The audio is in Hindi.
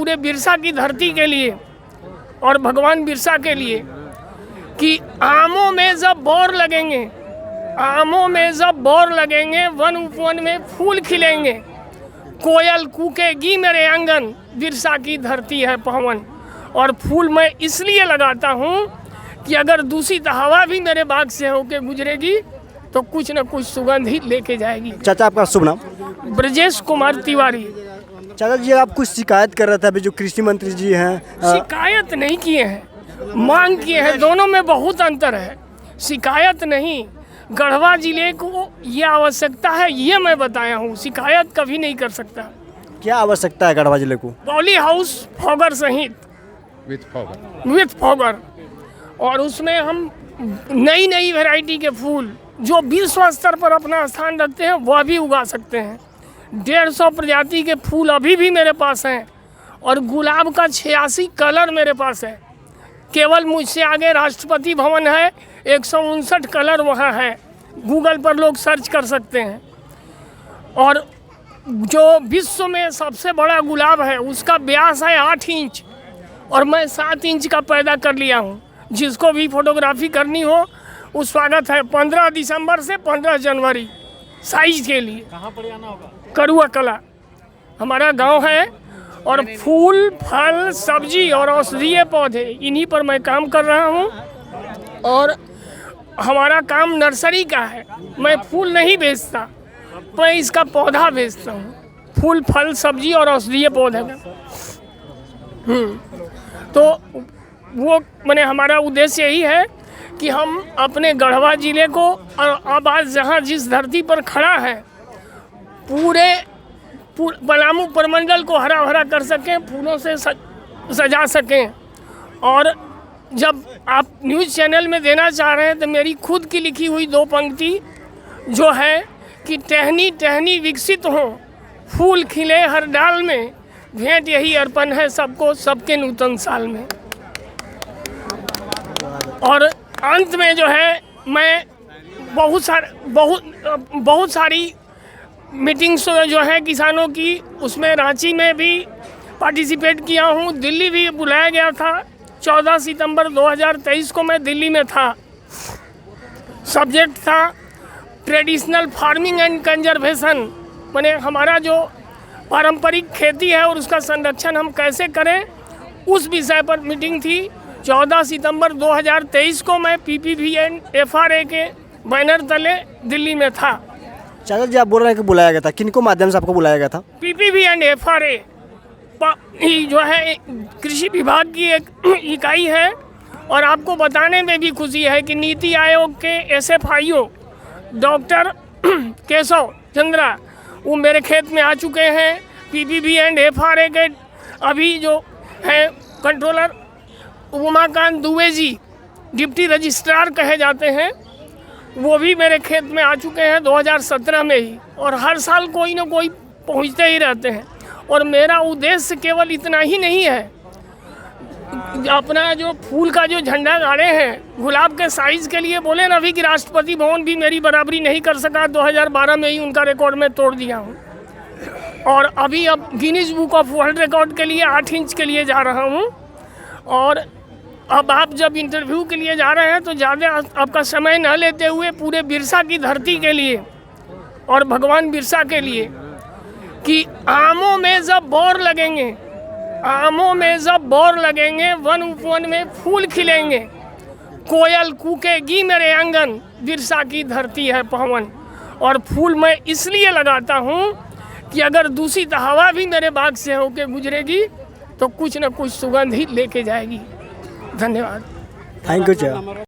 पूरे बिरसा की धरती के लिए और भगवान बिरसा के लिए कि आमों में जब बौर लगेंगे, आमों में जब बौर लगेंगे, वन उपवन में फूल खिलेंगे, कोयल कूकेगी मेरे आंगन, बिरसा की धरती है पावन। और फूल मैं इसलिए लगाता हूँ कि अगर दूषित हवा भी मेरे बाग से होके गुजरेगी तो कुछ न कुछ सुगंध ही लेके जाएगी। चाचा आपका शुभ नाम? ब्रजेश कुमार तिवारी। चाचा जी आप कुछ शिकायत कर रहे थे, अभी जो कृषि मंत्री जी हैं शिकायत नहीं किए हैं, मांग किए हैं। दोनों में बहुत अंतर है। शिकायत नहीं, गढ़वा जिले को ये आवश्यकता है ये मैं बताया हूँ, शिकायत कभी नहीं कर सकता। क्या आवश्यकता है गढ़वा जिले को? पॉली हाउस फॉगर सहित विथ फॉगर, और उसमें हम नई नई वैरायटी के फूल जो विश्व स्तर पर अपना स्थान रखते हैं वह भी उगा सकते हैं। 150 प्रजाति के फूल अभी भी मेरे पास हैं और गुलाब का 86 कलर मेरे पास है। केवल मुझसे आगे राष्ट्रपति भवन है, 159 कलर वहाँ है, गूगल पर लोग सर्च कर सकते हैं। और जो विश्व में सबसे बड़ा गुलाब है उसका व्यास है 8 इंच और मैं 7 इंच का पैदा कर लिया हूँ। जिसको भी फोटोग्राफी करनी हो वो स्वागत है। 15 दिसंबर से 15 जनवरी साइज के लिए। कहाँ पर आना होगा? करुआ कला हमारा गांव है। और फूल फल सब्जी और औषधीय पौधे इन्हीं पर मैं काम कर रहा हूँ। और हमारा काम नर्सरी का है। मैं फूल नहीं बेचता, मैं इसका पौधा बेचता हूँ। फूल फल सब्जी और औषधीय पौधे तो वो मैंने हमारा उद्देश्य यही है कि हम अपने गढ़वा जिले को और अब आज जहाँ जिस धरती पर खड़ा है पूरे पलामू प्रमंडल को हरा भरा कर सकें, फूलों से सजा सकें। और जब आप न्यूज़ चैनल में देना चाह रहे हैं तो मेरी खुद की लिखी हुई 2 पंक्ति जो है कि टहनी टहनी विकसित हो, फूल खिले हर डाल में, भेंट यही अर्पण है सबको सबके नूतन साल में। और अंत में जो है मैं बहुत सारी मीटिंग्स जो है किसानों की उसमें रांची में भी पार्टिसिपेट किया हूँ। दिल्ली भी बुलाया गया था। 14 सितंबर 2023 को मैं दिल्ली में था। सब्जेक्ट था ट्रेडिशनल फार्मिंग एंड कंजर्वेशन, माने हमारा जो पारंपरिक खेती है और उसका संरक्षण हम कैसे करें, उस विषय पर मीटिंग थी। 14 सितंबर 2023 को मैं PPV एंड FRA के बैनर तले दिल्ली में था। चाचा जी आप बोल रहे हैं कि बुलाया गया था, किनको माध्यम से आपको बुलाया गया था? PPV एंड FRA जो है कृषि विभाग की एक इकाई है। और आपको बताने में भी खुशी है कि नीति आयोग के SFIO डॉक्टर केशव चंद्रा वो मेरे खेत में आ चुके हैं। PPV एंड FRA के अभी जो है controller Umakant Dubey ji, deputy registrar कहे जाते हैं, वो भी मेरे खेत में आ चुके हैं 2017 में ही। और हर साल कोई ना कोई पहुंचते ही रहते हैं। और मेरा उद्देश्य केवल इतना ही नहीं है, अपना जो फूल का जो झंडा गाड़े हैं गुलाब के साइज़ के लिए बोले ना अभी कि राष्ट्रपति भवन भी मेरी बराबरी नहीं कर सका, 2012 में ही उनका रिकॉर्ड में तोड़ दिया हूँ। और अभी अब Guinness book of world record के लिए 8 इंच के लिए जा रहा हूँ। और अब आप जब इंटरव्यू के लिए जा रहे हैं तो ज़्यादा आपका समय न लेते हुए पूरे बिरसा की धरती के लिए और भगवान बिरसा के लिए कि आमों में जब बौर लगेंगे, आमों में जब बौर लगेंगे, वन उपवन में फूल खिलेंगे, कोयल कूकेगी मेरे आंगन, बिरसा की धरती है पावन। और फूल मैं इसलिए लगाता हूँ कि अगर दूषित हवा भी मेरे बाग से होके गुजरेगी तो कुछ न कुछ सुगंध ही लेके जाएगी। धन्यवाद। थैंक यू चाचा।